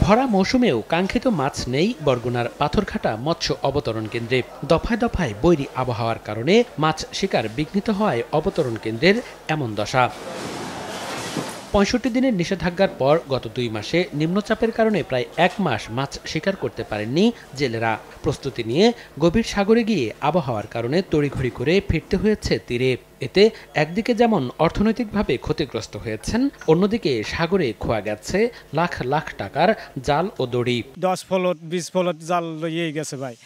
ভরা মৌসুমেও কাঙ্ক্ষিত মাছ নেই বরগুনার পাথরঘাটা মৎস্য অবতরণ কেন্দ্রে। দফায় দফায় বৈরী আবহাওয়ার কারণে মাছ শিকার বিঘ্নিত হওয়ায় অবতরণ কেন্দ্রের এমন দশা। ৬৫ দিনের নিষেধাজ্ঞার পর গত ২ মাসে নিম্নচাপের কারণে প্রায় ১ মাস মাছ শিকার করতে পারেননি জেলেরা। প্রস্তুতি নিয়ে গভীর সাগরে গিয়ে আবহাওয়ার কারণে তড়িঘড়ি করে ফিরতে হয়েছে তীরে। এতে একদিকে যেমন অর্থনৈতিকভাবে ক্ষতিগ্রস্ত হয়েছেন, অন্যদিকে সাগরে খোয়া গেছে লাখ লাখ টাকার জাল ও দড়ি। 10 ফলট 20 ফলট জাল লইয়ে গেছে ভাই।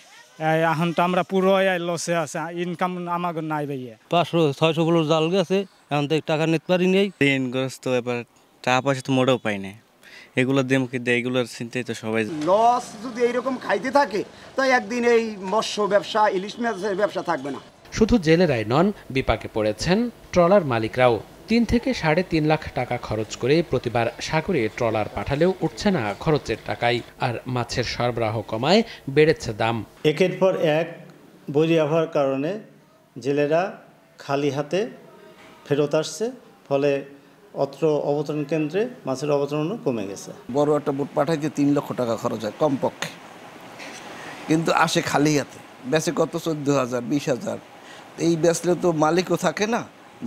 এখন তো আমরা পুরো লসে আছে, ইনকাম আমাদের নাই ভাইয়া। 500-600 ফলট জাল গেছে, এখন তো টাকা নিতে পারি নেই। ঋণগ্রস্ত, এবার টাকা পয়সা তো মোটেও পাই না। এগুলোর দাম কি দেয়, এগুলোর চিন্তাই তো সবাই। লস যদি এইরকম খাইতে থাকে তো একদিন এই মৎস্য ব্যবসা, ইলিশ মাছের ব্যবসা থাকবে না। শুধু জেলেরাই নন, বিপাকে পড়েছেন ট্রলার মালিকরাও। ৩ থেকে ৩.৫ লাখ টাকা খরচ করে প্রতিবার সাগরে ট্রলার পাঠালেও উঠছে না খরচের টাকায়, আর মাছের সরবরাহ কমায় বেড়েছে দাম। একের পর এক বৈরী আবহাওয়ার কারণে জেলেরা খালি হাতে ফেরত আসছে, ফলে অত্র অবতরণ কেন্দ্রে মাছের অবতরণও কমে গেছে। বড় একটা বোট পাঠাইতে ৩ লক্ষ টাকা খরচ হয় কমপক্ষে, কিন্তু আসে খালি হাতে। বেচে কত ১৪,০০০, ২০,০০০। এই বেচলে তো মালিকও থাকে না,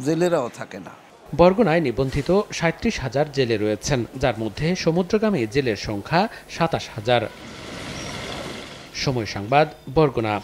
জেলেরাও থাকে না। বরগুনায় নিবন্ধিত ৩৭,০০০ জেলে রয়েছেন, যার মধ্যে সমুদ্রগামী জেলের সংখ্যা ২৭,০০০। সময় সংবাদ, বরগুনা।